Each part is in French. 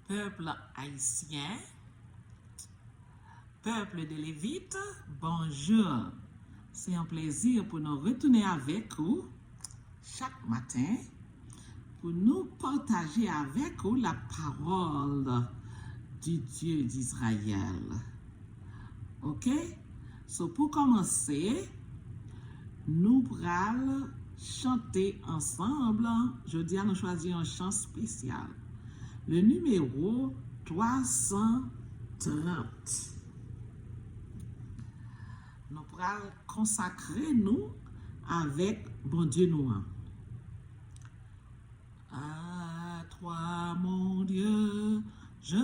Peuple haïtien, peuple de Lévites, bonjour. C'est un plaisir pour nous retourner avec vous chaque matin pour nous partager avec vous la parole du Dieu d'Israël. Ok? So, pour commencer, nous allons chanter ensemble. Jeudi, nous choisissons un chant spécial. Le numéro 330. Nous allons consacrer nous avec bon Dieu nous. À toi, mon Dieu, je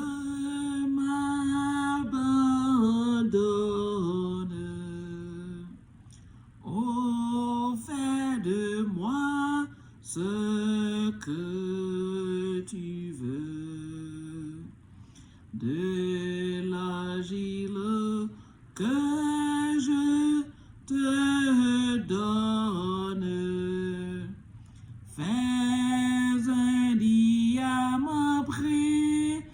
m'abandonne. Oh, fais de moi ce que tu veux. De l'argile que je te donne, fais un diamant précieux.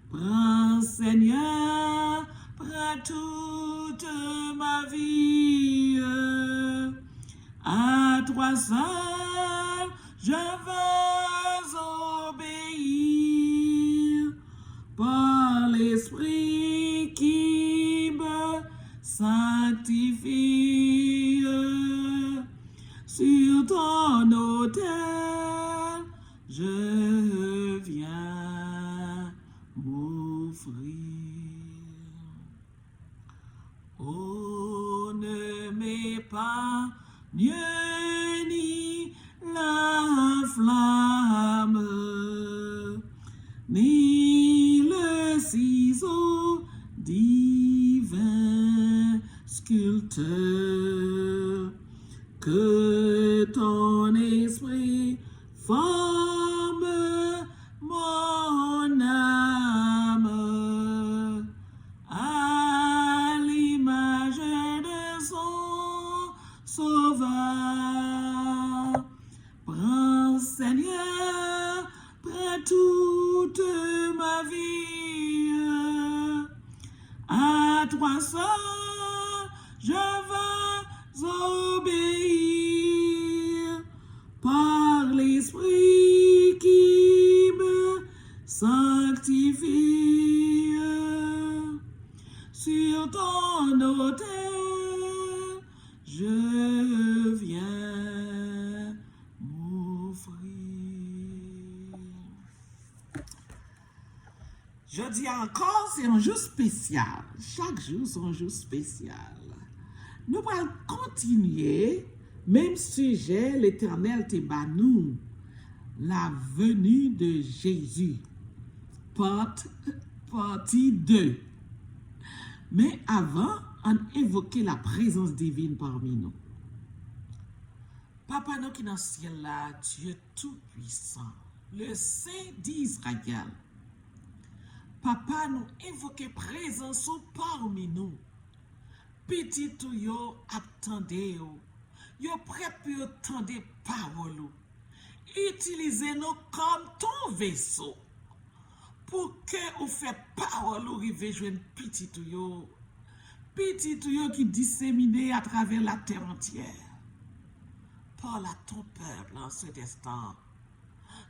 Prends, Seigneur, prends toute ma vie. À toi seul, je veux obéir par l'Esprit qui me sanctifie. Sur ton autel, je viens m'offrir. Oh, ne m'épargne ni la flamme, ni le ciseau divin sculpteur, que ton esprit forme mon âme à l'image de son sauveur. Prends, Seigneur, prends toute ma vie. À toi seul, je veux obéir par l'Esprit qui me sanctifie. Sur ton autel, je viens m'offrir. Je dis encore, c'est un jour spécial. Chaque jour, c'est un jour spécial. Nous allons continuer, même sujet, l'Éternel te nous, la venue de Jésus, partie 2. Mais avant, on évoquait la présence divine parmi nous. Papa, nous qui dans le ciel là, Dieu Tout-Puissant, le Saint d'Israël. Papa, nous évoquons présence parmi nous. Petit tout yo attendez yo prêt pour attendre parole. Utilisez-nous comme ton vaisseau pour que vous fait parole arriver joindre petit tout yo qui disséminé à travers la terre entière. Parle à ton peuple en cet instant.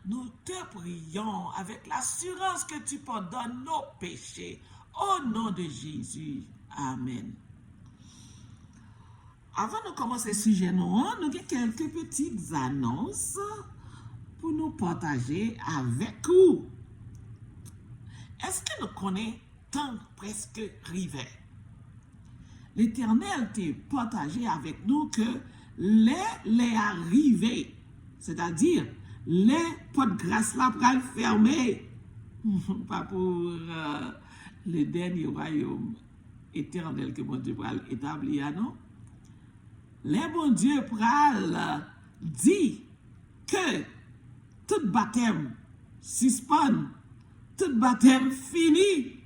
Nous te prions avec l'assurance que tu pardonnes nos péchés. Au nom de Jésus. Amen. Avant de commencer ce sujet, nous avons quelques petites annonces pour nous partager avec vous. Est-ce que nous connaissons tant presque rivé? L'Éternel t'a partagé avec nous que les arrivés, c'est-à-dire les potes de grâce là pour le fermer, pas pour le dernier royaume éternel que mon Dieu va établir, non? Les bon Dieu pral dit que tout baptême suspend, tout baptême fini.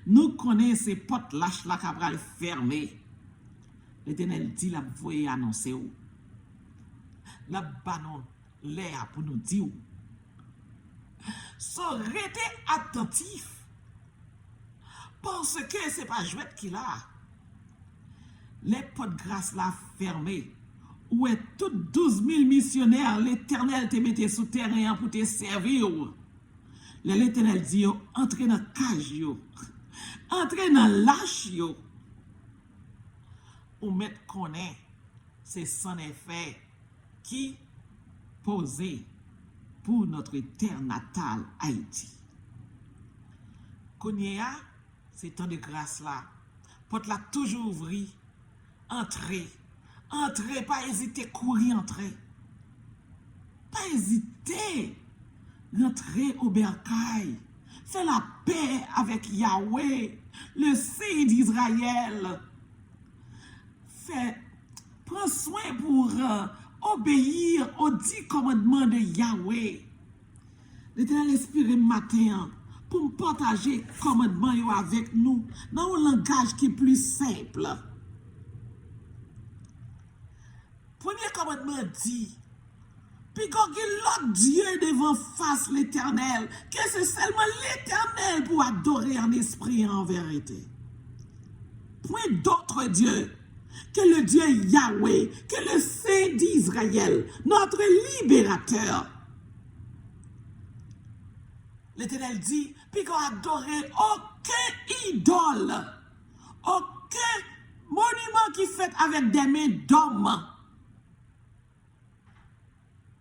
Nous connaissons ces portes lâches là qui pral fermer. L'Éternel dit la voye annoncer où. La banon l'air pour nous dire So, restez attentif. Parce que c'est pas jouette qu'il a. Les portes grâce là fermées. Où est tous 12 000 missionnaires, l'Éternel te mette sous terrain pour te servir. L'Éternel dit, entrez dans la cage, entrez dans lâche, ou mettre connaît, c'est son effet qui posé pour notre terre natale, Haïti. Kounia, c'est temps de grâce là. Porte là toujours ouvri. Entrez. Entrez, pas hésiter, courir, entrez. Pas hésiter. Rentrez au bercail. Fais la paix avec Yahweh, le Saint d'Israël. Prends soin pour obéir aux 10 commandements de Yahweh. L'Éternel inspiré matin pour me partager commandements avec nous dans un langage qui est plus simple. Premier commandement dit, puis quand l'autre Dieu devant face l'Éternel, que c'est seulement l'Éternel pour adorer en esprit et en vérité. Point d'autre Dieu que le Dieu Yahweh, que le Saint d'Israël, notre libérateur. L'Éternel dit, puis qu'on adorait aucun idole, aucun monument qui fait avec des mains d'hommes.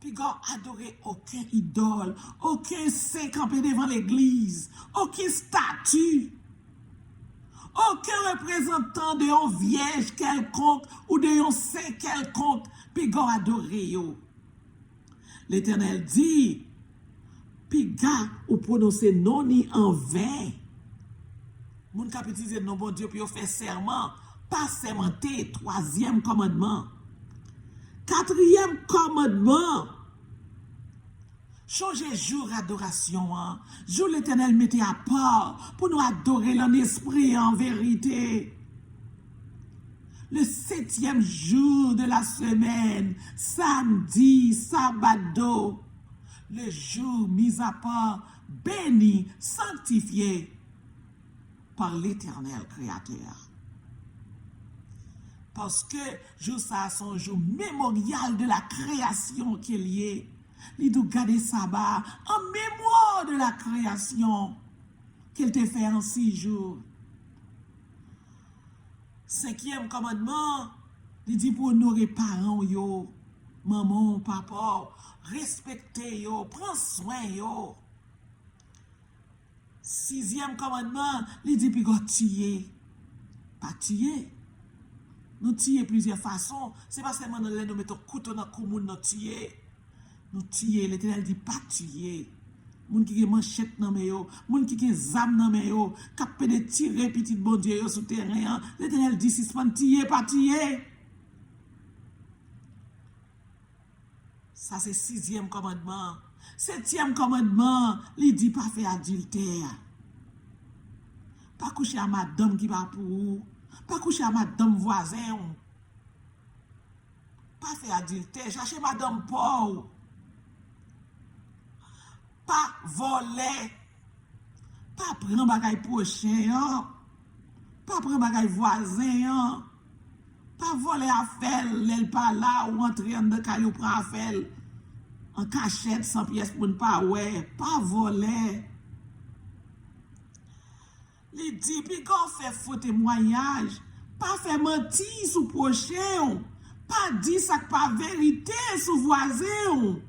Puis qu'on adorait aucun idole, aucun saint campé devant l'église, aucune statue, aucun représentant de un vierge quelconque ou de un saint quelconque, puis qu'on adorait. L'Éternel dit, puis gars, ou prononcer non ni en vain. Moun kap utiliser non bon Dieu, puis on fait serment, pas sermenté, 3e commandement. 4e commandement. Changer jour adoration. Jour l'Éternel mettait à part pour nous adorer en esprit et en vérité. Le 7e jour de la semaine, samedi, sabado, le jour mis à part, béni, sanctifié par l'Éternel Créateur. Parce que jour ça, son jour mémorial de la création qui est lié. Il doit garder sabbat en mémoire de la création qu'il t'a fait en 6 jours. 5e commandement, il dit pour honorer parents, maman, papa, respecter, prends soin. 6e commandement, il dit puis tuer. Pas tuer. Nous tuer plusieurs façons. C'est pas seulement nous mettons couteau dans le cou, nous tuer. Nous tuer, l'Éternel dit pas tuer. Moun qui a manchette dans mes yo, moun qui a zam dans mes yo, capé de tirer petit bon Dieu yo sous terrain. L'Éternel dit si pas tuer, pas tuer. Ça c'est 6e commandement. 7e commandement, il dit pas faire adultère. Pas coucher à madame qui va pour vous. Pas coucher à madame voisin. Pas faire adultère, chercher madame pauvre. Pas voler, pas prendre bagay prochain, pas prendre bagay voisin, pas voler affaire, l'elle pas là ou entrer dans le caillou prend affaire en cachette sans pièce pour ne pas ouais, pas voler. Il dit puis quand fait faux témoignage, pas faire mentir sous prochain, pas dire ça pas vérité sous voisin,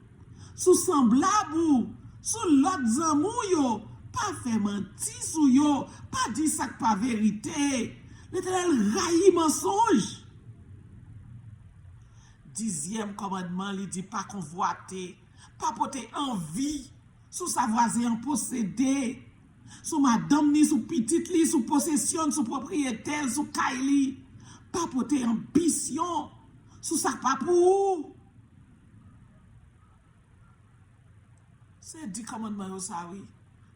sous semblable. Sous l'autre zamou pas faire mentir sous yo, pas dire ça pas vérité. L'Éternel raille mensonge. 10e commandement, il dit pas convoiter, pas porter envie sous sa voisine possédée, sous madame ni sous petite li, sous possession, sous propriétaire, sous kaili, pas porter ambition sous sa pas pour. C'est 10 commandements, ça, oui.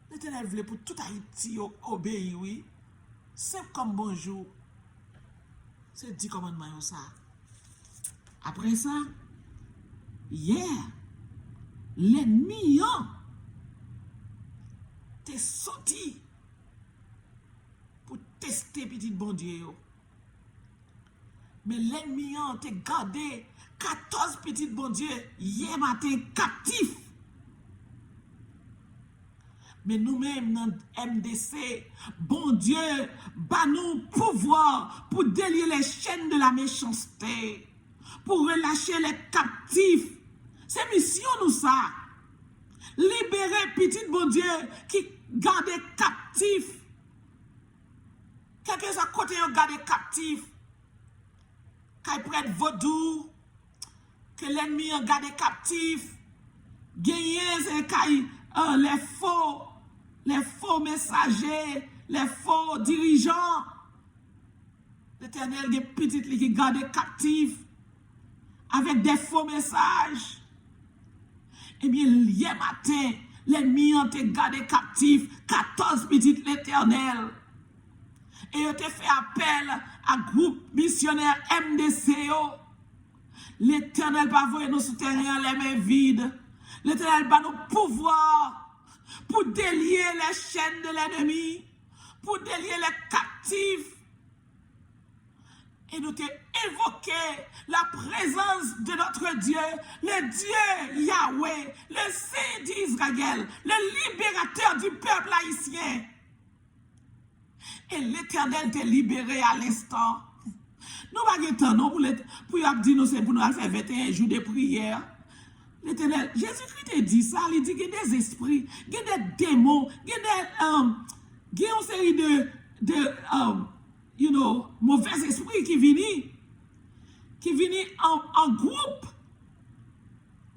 L'Éternel voulait pour tout Haïti obéir, oui. Simple comme bonjour. C'est 10 commandements, ça. Après ça, hier, l'ennemi, te sorti pour tester petit bon Dieu. Mais l'ennemi a te gardé 14 petits bon Dieu hier matin captifs. Mais nous-mêmes, dans MDC, bon Dieu, bah nous pouvoir pour délier les chaînes de la méchanceté, pour relâcher les captifs. C'est mission nous ça. Libérer petit bon Dieu qui garde captifs. Quelqu'un à côté garde captifs. Qu'il prête vaudou, que l'ennemi a gardé captif, gagné les faux messagers, les faux dirigeants. L'Éternel a des petites qui gardent captifs avec des faux messages. Eh bien, hier matin, l'ennemi a gardé captif 14 petites l'Éternel. Et il a fait appel à groupe missionnaire MDCO. L'Éternel va voir nous souterrains les mains vides. L'Éternel va nous pouvoir pour délier les chaînes de l'ennemi, pour délier les captifs. Et nous évoqué la présence de notre Dieu, le Dieu Yahweh, le Saint d'Israël, le libérateur du peuple haïtien. Et l'Éternel t'est libéré à l'instant. Nous n'avons pas de temps non, pour dire nous c'est pour nous faire 21 jours de prière. L'Éternel, Jésus-Christ te dit ça, il dit qu'il y a des esprits, il y a des démons, il y a une série de mauvais esprits qui viennent en groupe.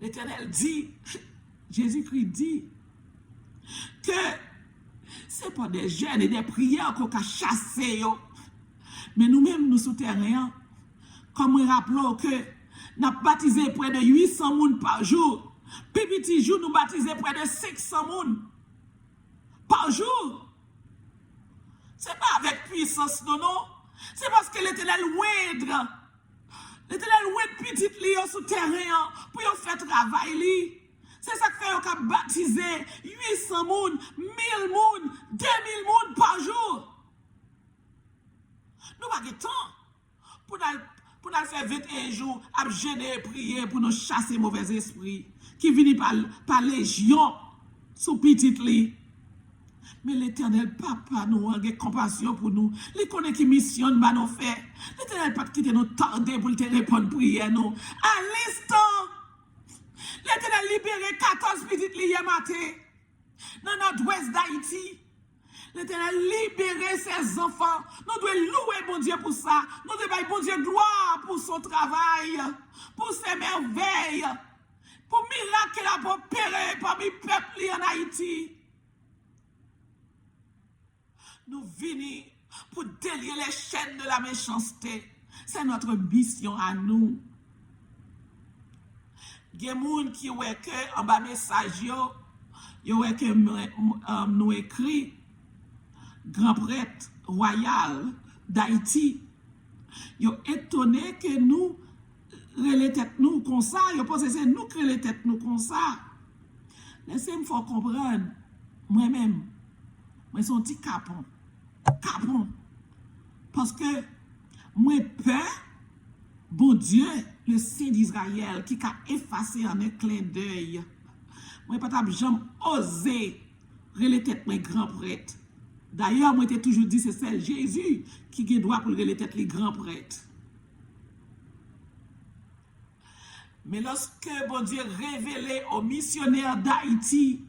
L'Éternel dit, Jésus-Christ dit que ce n'est pas des jeûnes et des prières qu'on a chassé. Mais nous-mêmes, nous souterrains, comme nous rappelons que nous avons baptisé près de 800 personnes par jour. Puis petit jour, nous baptisons près de 500 personnes par jour. Ce n'est pas avec puissance, non. C'est parce que l'Éternel ouindre. L'Éternel ouindre petit lion souterrain pour faire travail. C'est ça que fait qu'on a baptisé 800 personnes, 1000 personnes, 2000 personnes par jour. Nous n'avons pas de temps pour nous faire 21 jours à jeûner et prier pour nous chasser mauvais esprits qui viennent par légion sous petit lit. Mais l'Éternel Papa nous a compassion pour nous. Il connaît qui mission nous fait. L'Éternel Papa qui nous tarder pour te répondre prière nous. À l'instant, l'Éternel libéré 14 petites hier matin dans notre-ouest d'Haïti. L'Éternel libérer ses enfants. Nous devons louer bon Dieu pour ça. Nous devons dire bon Dieu gloire pour son travail, pour ses merveilles, pour miracle qu'il a opéré parmi le peuple en Haïti. Nous venons pour délier les chaînes de la méchanceté. C'est notre mission à nous. Il y a des gens qui ont écrit en bas message, nous écrit grand prêtre royal d'Haïti. Ils sont étonnés que nous relais tête nous comme ça. Ils pensent que c'est nous qui relais tête nous comme ça. Laissez-moi comprendre. Moi-même, moi, je suis un petit capon. Capon. Parce que moi, peur, bon Dieu, le Saint d'Israël, qui a effacé en un clin d'œil. Moi, je n'ai pas jamais osé relais tête mes grands prêtres. D'ailleurs, moi, j'ai toujours dit que c'est Jésus qui a droit pour les têtes les grands prêtres. Mais lorsque bon Dieu révélé aux missionnaires d'Haïti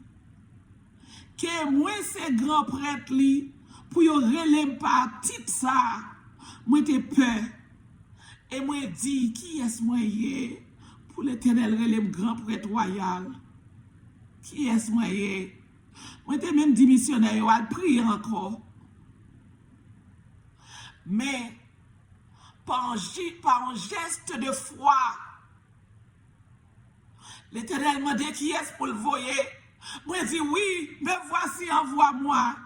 que moi, ces grands prêtres, pour yon relève par titre ça, moi, j'ai peur. Et moi, dit, qui est-ce moi pour l'Éternel relève grand prêtre royal? Qui est-ce moi? Moi, j'ai même dit missionnaire, il a prié encore. Mais, par un geste de foi, l'Éternel m'a dit qui est-ce pour le voyer. Moi, dit oui, mais voici, envoie-moi.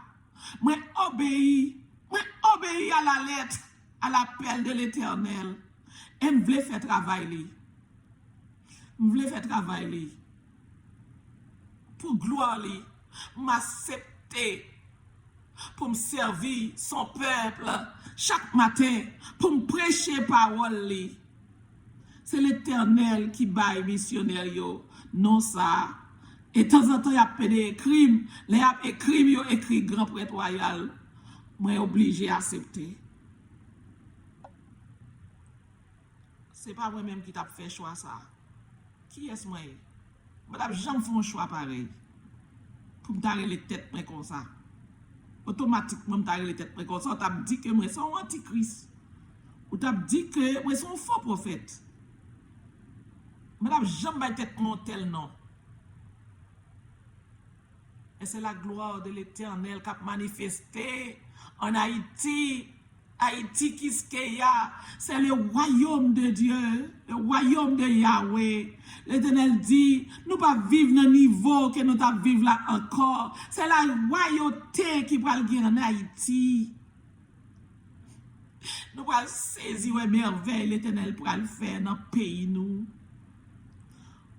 Moi, obéis à la lettre, à l'appel de l'Éternel. Et je voulais faire travail. Je voulais faire travail. Pour gloire, m'accepter manifester pour me servir son peuple chaque matin, pour me prêcher parole. C'est l'Éternel qui baille missionnaire yo, non ça. Et de temps en temps, il y a des crimes. Les crimes, il écrit grand prêtre royal. Moi, obligé à accepter. C'est pas moi-même qui t'a fait choix ça. Qui est-ce moi? Madame, jamais fait un choix pareil. Pour me tarer les têtes comme ça. Automatiquement, me tarer les têtes comme ça. On t'a dit que moi, c'est un antichrist. Ou t'a dit que moi, c'est un faux prophète. Madame, jamais tête mon tel nom. Et c'est la gloire de l'Éternel qui a manifesté en Haïti. Haïti, qu'est-ce qu'il y a? C'est le royaume de Dieu, le royaume de Yahweh. L'Éternel dit, nous ne pouvons pas vivre dans le niveau que nous vivons là encore. C'est la royauté qui va le en Haïti. Nous allons saisir les merveilles l'Éternel pour le faire dans le pays nous.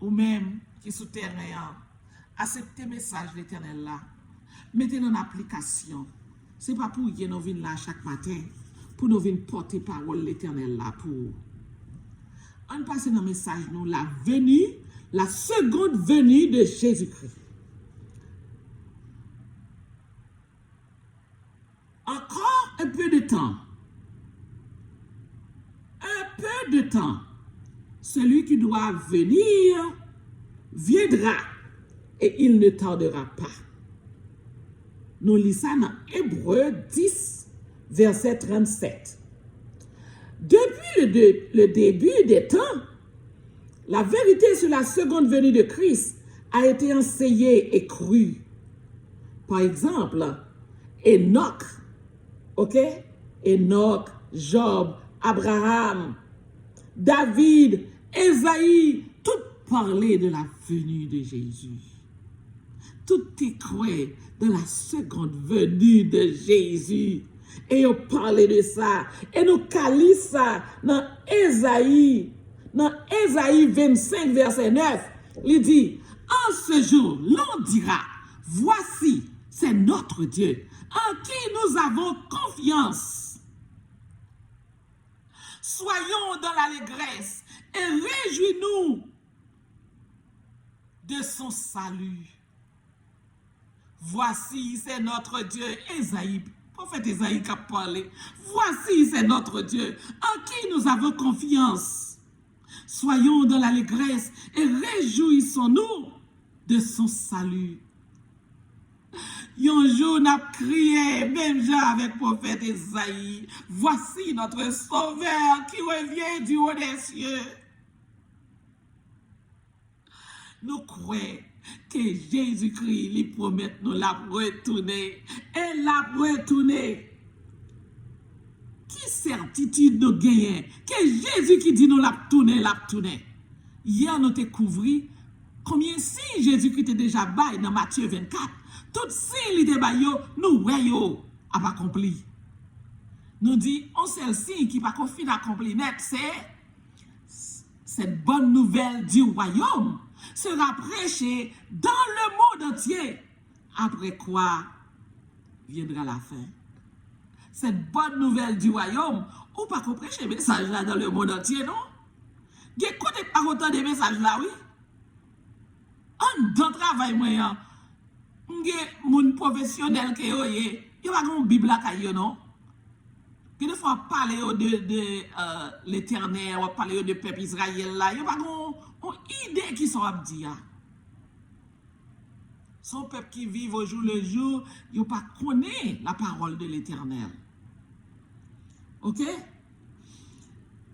Ou même qui sous terrain. Acceptez le message de l'Éternel là. Mettez-le en application. Ce n'est pas pour que nous venions là chaque matin. Pour nous venir porter parole de l'Éternel là. Pour. On passe dans le message nous. La venue, la seconde venue de Jésus-Christ. Encore un peu de temps. Un peu de temps. Celui qui doit venir viendra. Et il ne tardera pas. Nous lisons ça dans Hébreux 10, verset 37. Depuis le début des temps, la vérité sur la seconde venue de Christ a été enseignée et crue. Par exemple, Enoch, Enoch, Job, Abraham, David, Ésaïe, tout parlaient de la venue de Jésus. Tout est cru de la seconde venue de Jésus. Et on parlait de ça. Et nous calons ça dans Ésaïe 25, verset 9. Il dit, en ce jour, l'on dira, voici, c'est notre Dieu, en qui nous avons confiance. Soyons dans l'allégresse et réjouis-nous de son salut. Voici, c'est notre Dieu. Ésaïe, prophète Ésaïe qui a parlé. Voici, c'est notre Dieu, en qui nous avons confiance. Soyons dans l'allégresse et réjouissons-nous de son salut. Un jour, on a crié, même genre avec le prophète Ésaïe, voici notre Sauveur qui revient du haut des cieux. Nous croyons que Jésus-Christ lui promet nous la retourner et la retourner. Qui certitude nous gagnons que Jésus qui dit nous la tourner. Hier nous découvert combien si Jésus-Christ est déjà bail dans Matthieu 24. Tout si il était bail nous voyons a accompli. Nous dit on seul signe qui pas confine accompli net c'est cette bonne nouvelle du royaume sera prêché dans le monde entier. Après quoi viendra la fin. Cette bonne nouvelle du royaume, ou pas qu'on prêche le message là dans le monde entier, non? Vous écoutez pas autant de messages là, oui? En dans travail, moi, mon professionnel qui est, il va avoir une Bible là, non? Des fois, parler de l'Éternel, ou parler de peuple Israël là, il va avoir une idée qui sont à dire. Son peuple qui vit au jour le jour, il ne pas connaît la parole de l'Éternel. Ok?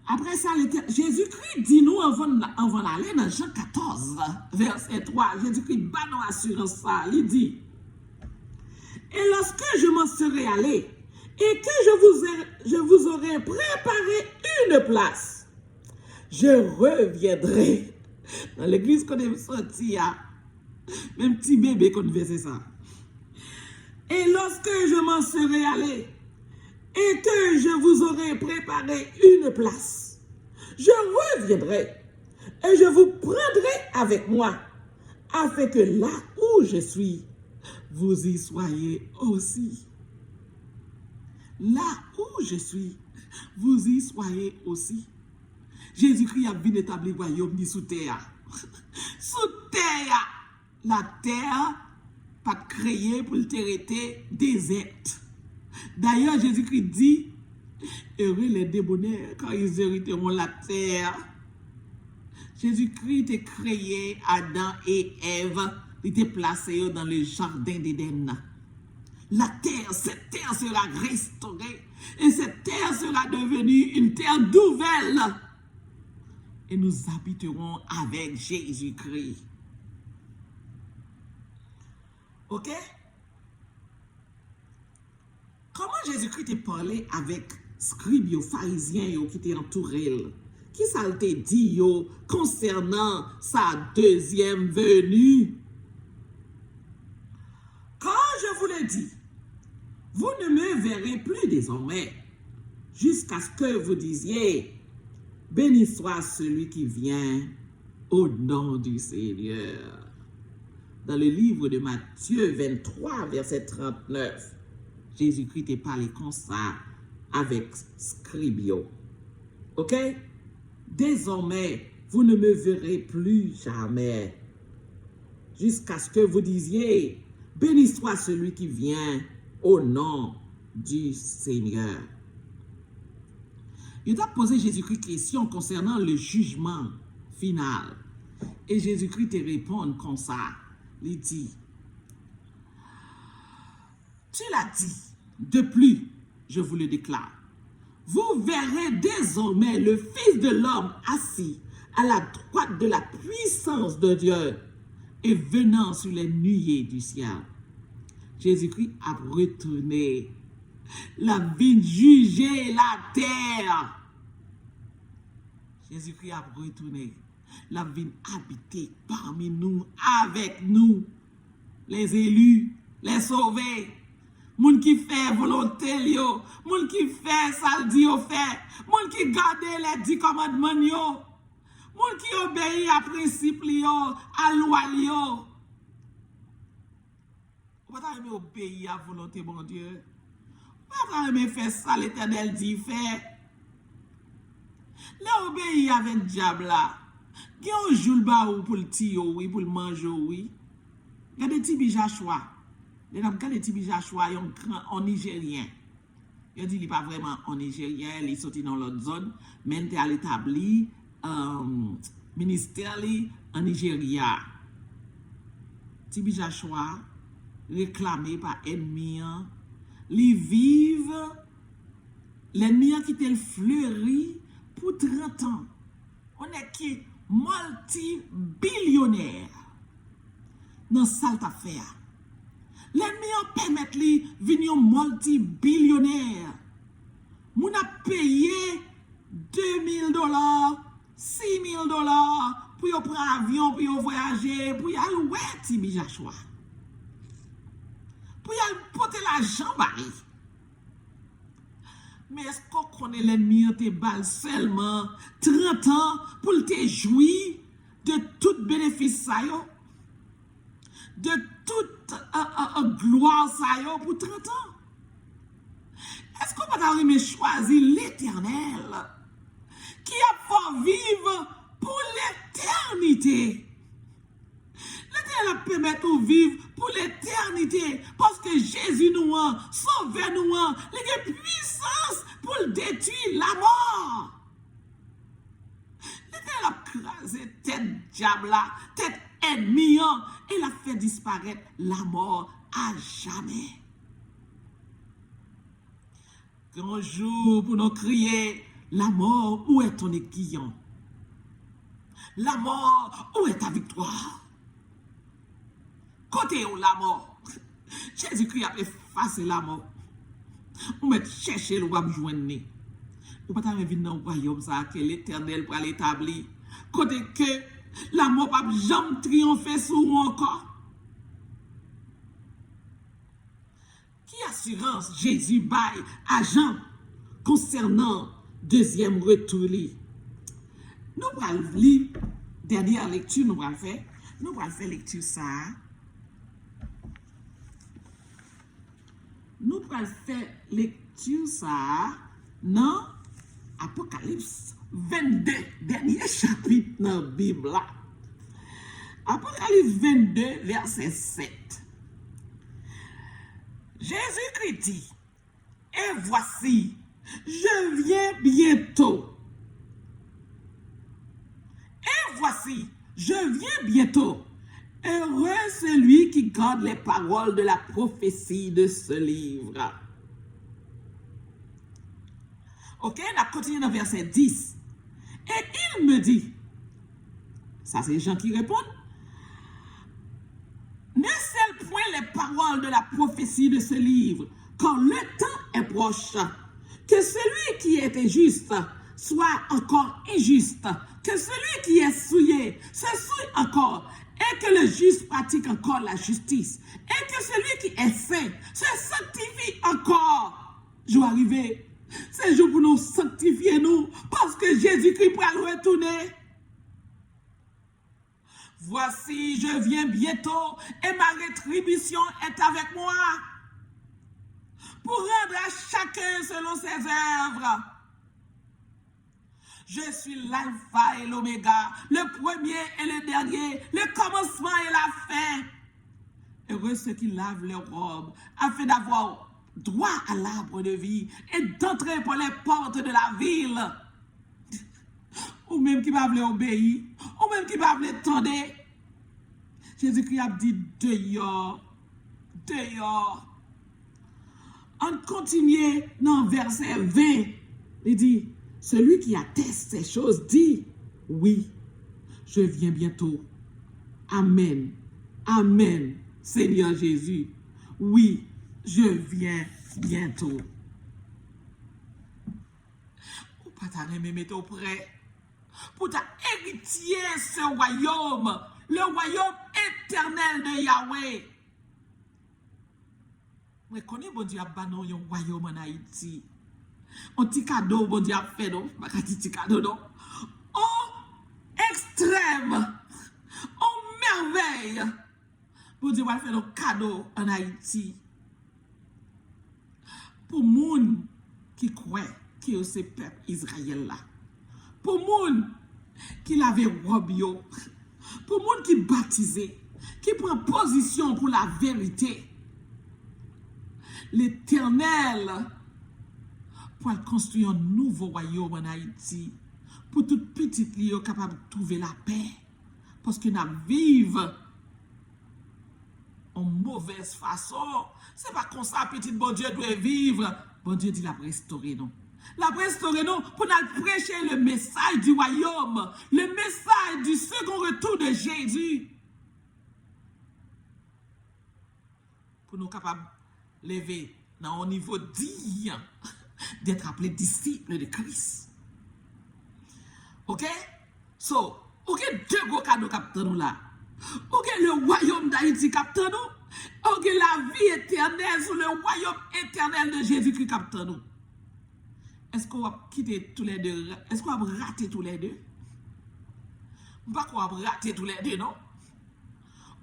Après ça, Jésus-Christ dit nous avant d'aller dans Jean 14, verset 3. Jésus-Christ bat nous assurance ça. Il dit, et lorsque je m'en serai allé, et que je vous aurai préparé une place, je reviendrai. Dans l'église qu'on est sorti, même petit bébé qu'on faisait ça. Et lorsque je m'en serai allé, et que je vous aurai préparé une place, je reviendrai et je vous prendrai avec moi, afin que là où je suis, vous y soyez aussi. Là où je suis, vous y soyez aussi. Jésus-Christ a bien établi le royaume ni sous terre. Sous terre, la terre pas créée pour le traiter déserte. D'ailleurs, Jésus-Christ dit, heureux les débonnaires quand ils hériteront la terre. Jésus-Christ a créé Adam et Ève, il était placé dans le jardin d'Éden. La terre, cette terre sera restaurée et cette terre sera devenue une terre nouvelle. Et nous habiterons avec Jésus-Christ. Ok? Comment Jésus-Christ a parlé avec scribes, pharisiens qui étaient entourés? Qui ça t'a dit concernant sa deuxième venue? Quand je vous le dis, vous ne me verrez plus désormais, jusqu'à ce que vous disiez, béni soit celui qui vient au nom du Seigneur. Dans le livre de Matthieu 23, verset 39, Jésus-Christ est parlé comme ça avec scribio. Ok? Désormais, vous ne me verrez plus jamais, jusqu'à ce que vous disiez, béni soit celui qui vient au nom du Seigneur. Il a posé Jésus-Christ question concernant le jugement final. Et Jésus-Christ te répond comme ça. Il dit, tu l'as dit, de plus, je vous le déclare. Vous verrez désormais le Fils de l'homme assis à la droite de la puissance de Dieu et venant sur les nuées du ciel. Jésus-Christ a retourné la vie juger la terre. Jésus-Christ a retourné la vie habiter parmi nous, avec nous, les élus, les sauvés. Moun qui fait volonté yo, moun qui fait ça le dit au fait, moun qui garde les 10 commandements yo, moun qui obéit à principe yo, à loi yo. Vous pas aimer obéir à volonté bon Dieu. Vous pas aimer faire ça l'Éternel dit fait. Là obéir avec diable là. Gen un jour ba ou pour le tio oui, pour le manger oui. Regardez Tibi Joshua. Les gens qui Tibi Joshua en Nigérien. Il dit qu'il n'est pas vraiment en Nigérien, il est sorti dans l'autre zone, mais il a établi ministère en Nigeria. Tibi Joshua, réclamé par ennemi, il vive l'ennemi qui était fleuri pour 30 ans. On est qui multi-billionnaire dans cette affaire. L'ennemi permet de venir multi-billionnaire. Moun a payé $2,000, $6,000 pour y prendre avion, pour y voyager, pour y aller ouais, Tibi Joshua. Pour y aller porter l'argent bari. Mais est-ce qu'on connaît l'ennemi te balle seulement 30 ans pour te jouir de tout bénéfice ça yo? De toute gloire ça yo pour 30 ans? Est-ce qu'on va arriver choisir l'Éternel qui a fait vivre pour l'éternité? L'Éternel a permis de vivre pour l'éternité parce que Jésus nous a sauvé nous a, il a puissance pour détruire la mort. L'Éternel a crasé tête diable là, tête ennemi, et il a fait disparaître la mort à jamais. Grand jour pour nous crier, la mort, où est ton aiguillon? La mort, où est ta victoire? Côté où la mort? Jésus-Christ a effacé la mort. On va chercher le wab joindre. On va pas venir dans le royaume ça que l'Éternel pour l'établir. Côté que la mort va jamais triompher sur nous encore. Qui assurance Jésus baille à Jean concernant deuxième retour? Nous allons lire dernière lecture, nous allons faire lecture ça. nous allons faire lecture ça dans Apocalypse 22, dernier chapitre dans la Bible. Apocalypse 22, verset 7. Jésus-Christ dit, et voici, je viens bientôt. Et voici, je viens bientôt. Heureux celui qui garde les paroles de la prophétie de ce livre. Ok, on a continué dans verset 10. Et il me dit, ça c'est les gens qui répondent, ne scelle point les paroles de la prophétie de ce livre, quand le temps est proche. Que celui qui est injuste soit encore injuste, que celui qui est souillé se souille encore, et que le juste pratique encore la justice, et que celui qui est saint se sanctifie encore. Je vais arriver, c'est jour pour nous sanctifier nous, parce que Jésus-Christ va le retourner. Voici, je viens bientôt, et ma rétribution est avec moi, pour rendre à chacun selon ses œuvres. Je suis l'alpha et l'oméga, le premier et le dernier, le commencement et la fin. Heureux ceux qui lavent leurs robes, afin d'avoir droit à l'arbre de vie et d'entrer par les portes de la ville. Ou même qui va vouloir obéir, ou même qui va vouloir tendre. Jésus-Christ a dit dehors, dehors. On continue dans verset 20. Il dit, celui qui atteste ces choses dit, oui, je viens bientôt. Amen. Amen, Seigneur Jésus. Oui, je viens bientôt. Ou pas ta mettre auprès pour ta héritier ce royaume, le royaume éternel de Yahweh. Je connais bon Dieu a banon yon royaume en Haïti. Un petit cadeau bon Dieu a fait non, pas petit cadeau non. En extrême, en merveille. Bon Dieu va faire un cadeau en Haïti. Pour moun qui croit que c'est peuple Israël là. Pour moun qui lave robe yo. Pour moun qui baptisé, qui prend position pour la vérité. L'Éternel pour construire un nouveau royaume en Haïti, pour toute petite lieu capable de trouver la paix, parce que nous vivons en mauvaise façon. C'est pas comme ça, petit bon Dieu doit vivre. Bon Dieu dit la restaurer non. La restaurer non pour nous prêcher le message du royaume, le message du second retour de Jésus. Pour nous capables lever dans un niveau digne d'être appelés disciples de Christ. Ok? So, ok, deux gros cadeaux capteurs nous là. Ok, le royaume d'Haïti capteur nous. Ok, la vie éternelle sous le royaume éternel de Jésus-Christ capteur nous. Est-ce qu'on va quitter tous les deux? Est-ce qu'on va rater tous les deux? Pas qu'on va rater tous les deux, non?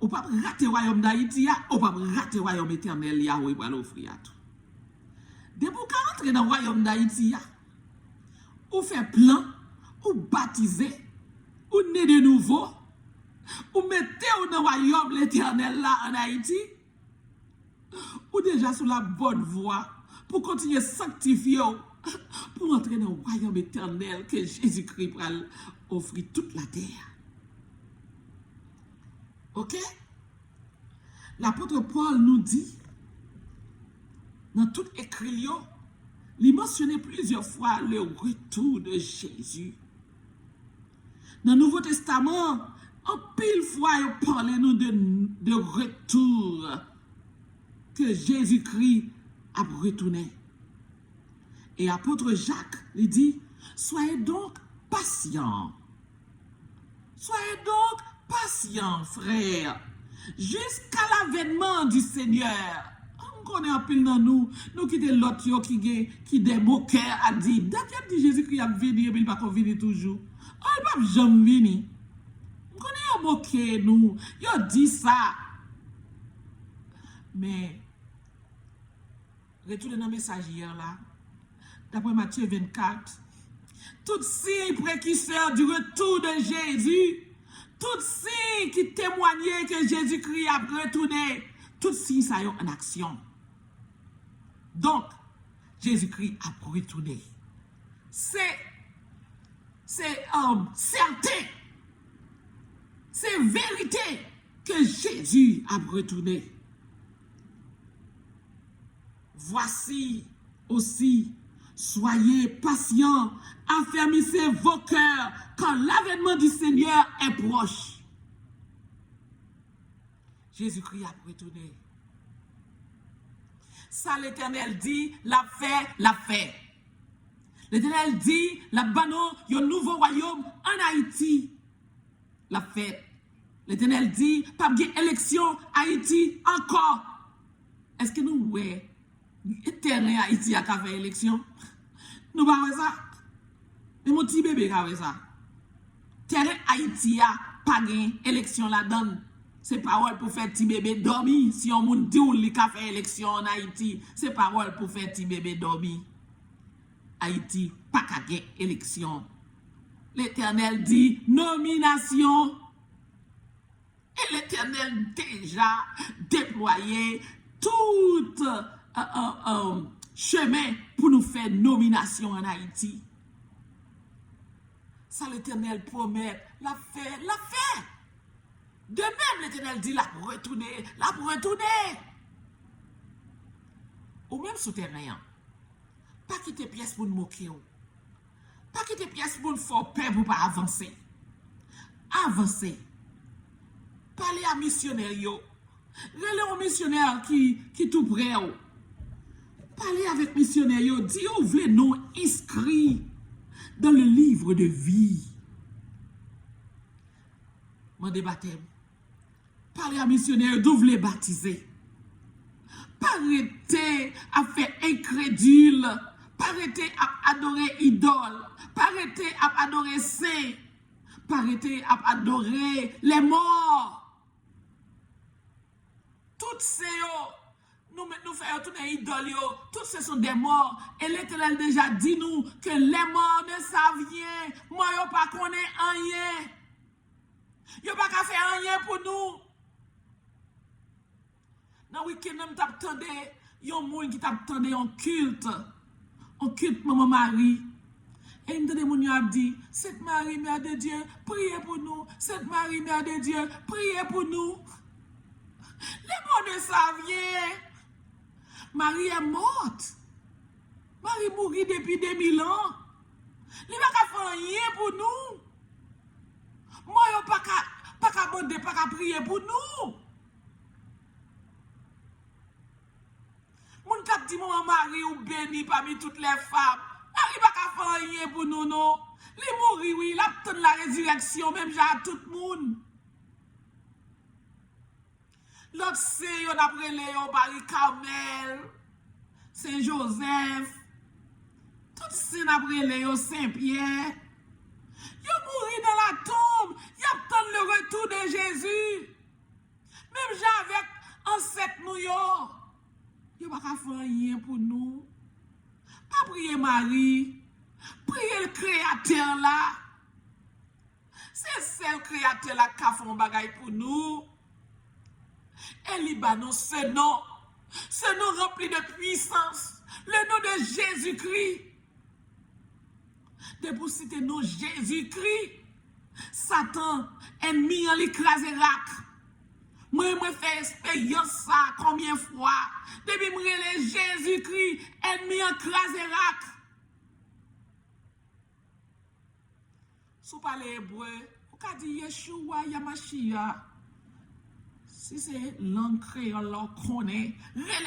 Ou pas rater le royaume d'Haïti, ou pas rater le royaume éternel, Yahweh va l'offrir à tout. Dès pour rentrer dans le royaume d'Haïti, ou faire plan, ou baptiser, ou né de nouveau, ou mettez dans le royaume l'éternel là en Haïti, ou déjà sur la bonne voie pour continuer à sanctifier, pour entrer dans le royaume éternel que Jésus-Christ va offrir toute la terre. Ok? L'apôtre Paul nous dit, dans tout écrit, il mentionnait plusieurs fois le retour de Jésus. Dans le Nouveau Testament, en pile fois, il parlait nous de retour que Jésus-Christ a retourné. Et l'apôtre Jacques lui dit, soyez donc patients. Soyez donc patients, frères, jusqu'à l'avènement du Seigneur. On connaît un peu dans nous qui sommes l'autre qui des moqueurs a dit, d'ailleurs, dit Jésus-Christ a venu, mais il va pas venir toujours. Oh, il va jamais venir. On connaît un moqueur nous, il dit ça. Mais, Retournez dans le message hier là. D'après Matthieu 24. Tout signe précurseur du retour de Jésus. Tout signe qui témoignait que Jésus-Christ a retourné. Tout signe ça y est en action. Donc, Jésus-Christ a retourné. C'est certain. C'est vérité que Jésus a retourné. Voici aussi, soyez patients, affermissez vos cœurs, quand l'avènement du Seigneur est proche. Jésus-Christ a retourné. Ça, l'Éternel dit, l'a fait. L'Éternel dit, la banon, il y a un nouveau royaume en Haïti. La fait. L'Éternel dit, pas de élection Haïti encore. Est-ce que nous, ouais, terrain Haïti a fait élection? Nous pas ça. Mais mon petit bébé a fait ça. Terrain Haïti a pas de élection là-dedans. C'est parole pour faire petit bébé dormir. Si on dit qu'il a fait élection en Haïti, c'est parole pour faire petit bébé dormir. Haïti, pas de élection. L'Éternel dit nomination. Et l'Éternel déjà déployé tout chemin pour nous faire nomination en Haïti. Ça, l'Éternel promet, la fait. De même, l'Éternel dit, la pour retourner. Ou même souterrain. Pas quitter pièce pour nous moquer. Pas quitter pièce pour nous faire peur pour pas avancer. Avancer. Parlez à missionnaire. Relez aux missionnaires qui tout prêt. Parlez avec missionnaire. Dis où vous voulez nous inscrits dans le livre de vie. Mon baptême. Parlez à missionnaire d'où vous voulez baptiser. Arrêtez à faire incrédule. Arrêtez à adorer idole. Arrêtez à adorer saint. Arrêtez à adorer les morts. Toutes ces nous faisons toutes les idoles, toutes ces sont des morts. Et l'Éternel déjà dit nous que les morts ne savent rien. Moi, je ne pas connaître rien. Je ne pas faire rien pour nous. Dans le week-end, je t'attendais, il y a un monde qui t'attendait en culte. En culte, maman Marie. Et il me a dit, cette Marie, Mère de Dieu, priez pour nous. Cette Marie, Mère de Dieu, priez pour nous. Les morts ne savent rien. Marie est morte. Marie mourit depuis 2000 ans. Il ne va pas faire rien pour nous. Moi, je ne vais pas prier pour nous. Mon cap dit maman Marie ou béni parmi toutes les femmes. Il ne va pas faire rien pour nous, non. Il mourit, oui, il attend la résurrection, même à tout le monde. L'autre, c'est yon après Léon, Marie Carmel, Saint-Joseph. Tout c'est après Léon, Saint-Pierre. Yon mourit dans la tombe. Yon attend le retour de Jésus. Même avec ancêtre nous, yon va pas faire rien pour nous. Pas prier Marie. Prier le Créateur là. C'est le Créateur là qui a fait un bagage pour nous. Et Libanon, ce nom rempli de puissance, le nom de Jésus-Christ. De pour citer le nom Jésus-Christ, Satan, ennemi en l'écrasé rac. Moi, je fais expérience ça combien de fois. Depuis que je Jésus-Christ, ennemi en écrasé rac. Si vous parlez hébreu, vous pouvez dire Yeshua, Yamashia. Si c'est langue créole, qu'on est,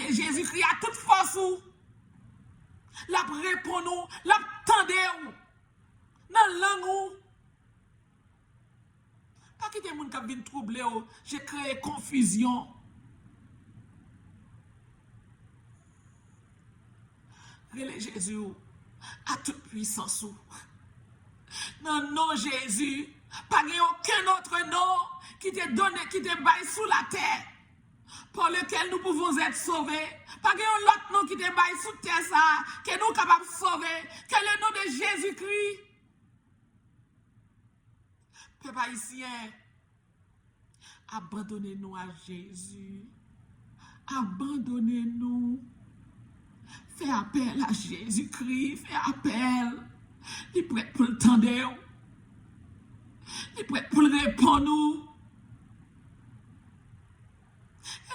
Jésus-Christ a toute force. La répond nous, la tendez dans la langue. Pas quitter les gens qui viennent troubler, j'ai créé confusion. Jésus a toute puissance. Dans le nom de Jésus, pas aucun autre nom qui te donne, qui te baille sous la terre. par lequel nous pouvons être sauvés. Pas qu'il y ait l'autre nom qui te baille sous terre ça, que nous capables de sauver, que le nom de Jésus-Christ. Peuple haïtien, abandonnez-nous à Jésus. Abandonnez-nous. Fais appel à Jésus-Christ. Fais appel. Il est prêt pour le tendre. Il est prêt pour le répondre.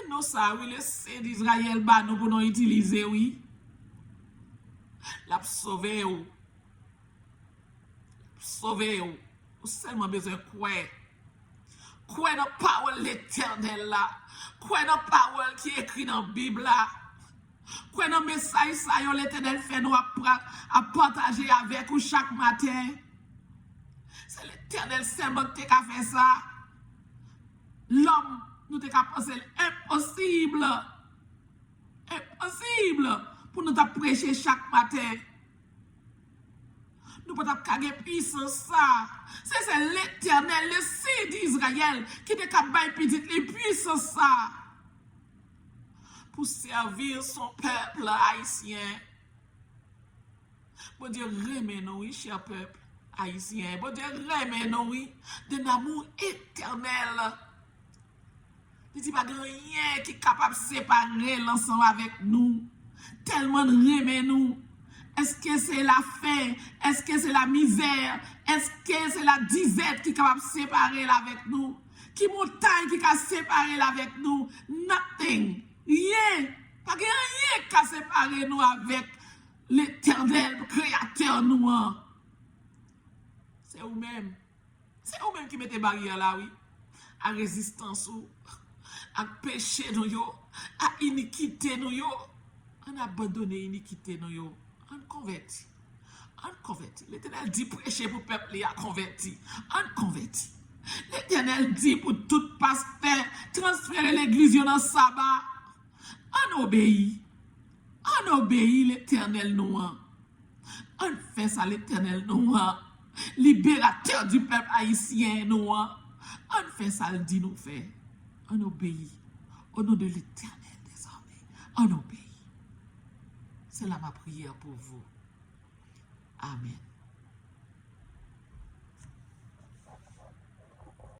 Et non, ça, oui, le Saint d'Israël, bah, nous pouvons utiliser, oui. La sauver, ou. Sauver, ou. Ou seulement besoin de quoi? Quoi dans la parole l'éternel là? Quoi dans la parole qui est écrit dans la Bible là? Quoi dans le message ça, l'éternel fait nous à partager avec vous chaque matin? C'est l'éternel seulement qui a fait ça. L'homme, nous avons pensé impossible. Impossible pour nous prêcher chaque matin. Nous ne pouvons pas gagner puissance ça. C'est l'éternel, le Saint d'Israël, qui est capable de dire les puissances ça. Pour servir son peuple haïtien. Bon Dieu, remets-nous, oui, cher peuple haïtien. Bon Dieu, remets-nous, oui, d'un amour éternel. Il dit pas de rien qui est capable de séparer l'ensemble avec nous. Tellement remets-nous. Est-ce que c'est la faim? Est-ce que c'est la misère? Est-ce que c'est la disette qui est capable de séparer avec nous? Qui montagne qui est séparer avec nous? Nothing. Rien. Pas de rien qui a séparé nous avec l'éternel créateur nous. C'est vous-même. C'est vous-même qui mettez barrière là, oui. À résistance, à péché nous, à iniquité nous. On a abandonné iniquité nous. On convertit. On convertit. L'Éternel dit prêcher pour le peuple et à converti. On convertit. L'Éternel dit pour tout pasteur transférer l'église dans le sabbat. On obéit. On obéit l'Éternel nous. On fait ça l'Éternel nous. Libérateur du peuple haïtien nous. On fait ça, il dit nous faire. On obéit. Au nom de l'Éternel désormais. On obéit. C'est là ma prière pour vous. Amen.